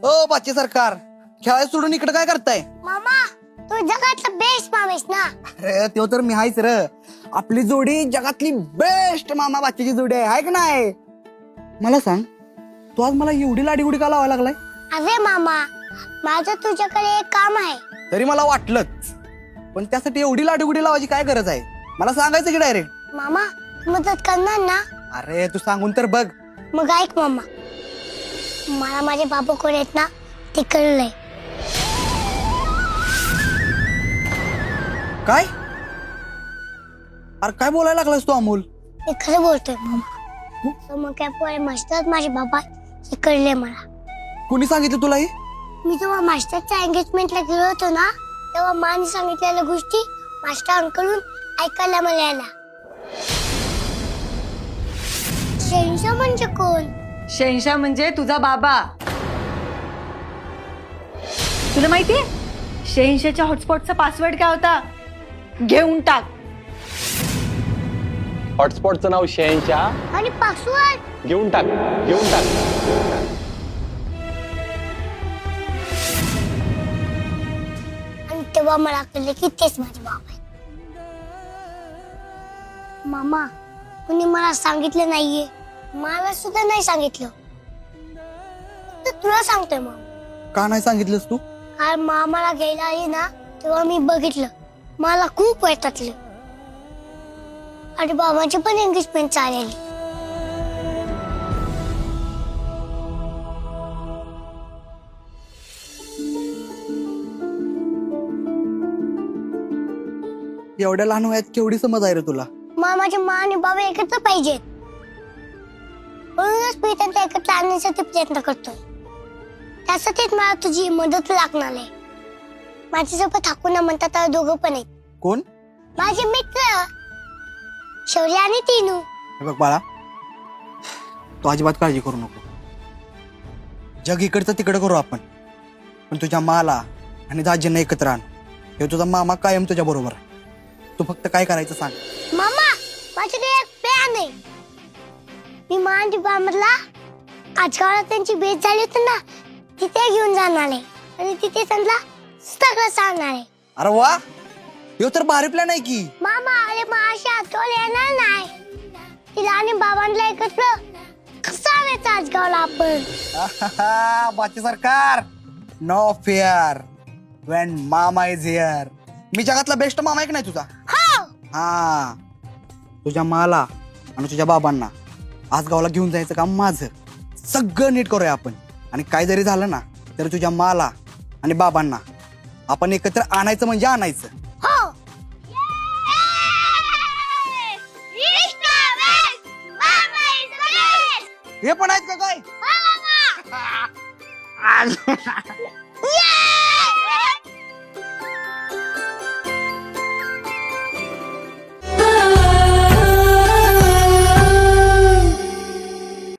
ओ बाचे सरकार, खेळाय सोडून इकडे काय करताय? मामा तू जगातला बेस्ट मामेस ना. अरे तो तर मी हायच र. आपली जोडी जगातली बेस्ट मामा बाचीची जोडी आहे का नाही? मला सांग, तू आज मला एवढी लाडीगुडी का लावायला लागलाय? अरे मामा माझं तुझ्याकडे एक काम आहे. तरी मला वाटलंच, पण त्यासाठी एवढी लाडीगुडी लावायची काय गरज आहे? मला सांगायचं की डायरेक्ट. मामा तू मदत करणार ना? अरे तू सांगून तर बघ. मग ऐक मामा, मला माझे बाबा कोण आहेत ना ते कळलंय. काय? अरे काय बोलायला लागलास तू अमोल? मी खरं बोलतोय मामा. मग काय पोरे मास्टर माझे बाबा हे कळले मला. कुणी सांगितलं तुला हे? मी जेव्हा मास्टरच्या एंगेजमेंटला गेलो होतो ना, तेव्हा माने सांगितलेल्या गोष्टी मास्टरांकडून ऐकायला मिळाल्या. शहंशाह म्हणजे कोण? शहंशाह म्हणजे तुझा बाबा. तुला माहितीये शहंशाहच्या हॉटस्पॉटचा पासवर्ड काय होता? घेऊन टाक. हॉटस्पॉटचं नाव शहंशाह. आणि पासवर्ड घेऊन टाक, घेऊन टाक. आणि तेव्हा मला कळले की तेच माझे बाबा आहेत. मामा कुणी मला सांगितलं नाहीये, मला सुद्धा नाही सांगितलं. तर तुला सांगतोय मामा. का नाही सांगितलंस तू? कारण मामाला घ्यायला आली ना तेव्हा मी बघितलं, मला खूप वाईटातलं. आणि बाबांची पण एंगेजमेंट चाललेली. एवढ्या लहान वयात केवढी समज आहे रे तुला? मामाचे मा आणि बाबा एकत्र पाहिजेत, म्हणूनच मी त्यांना एकत्र आणण्यासाठी प्रयत्न करतोय. त्यासाठीच मला तुझी मदत लागणार आहे. माझ्यासोबत हाकूना म्हणतात तर दोघं पण आहेत. कोण? माझे मित्र शौर्य आणि तीनू. हे बघ बाळा, तू अजिबात काळजी करू नको. जग इकडचं तिकडं करू आपण, पण तुझ्या माला आणि दाजींना एकत्र आण. हे तुझा मामा कायम तुझ्या बरोबर आहे. तू फक्त काय करायचं सांग. मामा माझ्याकडे एक प्लॅन आहे. मी मा आणि बाबाला आजकाल त्यांची भेट झाली होती ना, तिथे घेऊन जाणार आहे आणि तिथे त्यांना सगळं सांगणार आहे. अरे वा, हे तर भारी प्लॅन आहे की. मामा अरे माझ्या आठवण येणार नाही. तिला आणि बाबांना एकत्र कसं आणायचं आजगावला आपण? बाची सरकार, नो फिअर वेन मामा इज हिअर. मी जगातला बेस्ट मामा आहे की नाही तुझा? हो. हा, तुझ्या माला आणि तुझ्या बाबांना आज गावाला घेऊन जायचं काम माझं. सगळं नीट करूया आपण. आणि काय जरी झालं ना तरी तुझ्या माला आणि बाबांना आपण एकत्र आणायचं म्हणजे आणायचं. हो. हे पण आहेत का काय?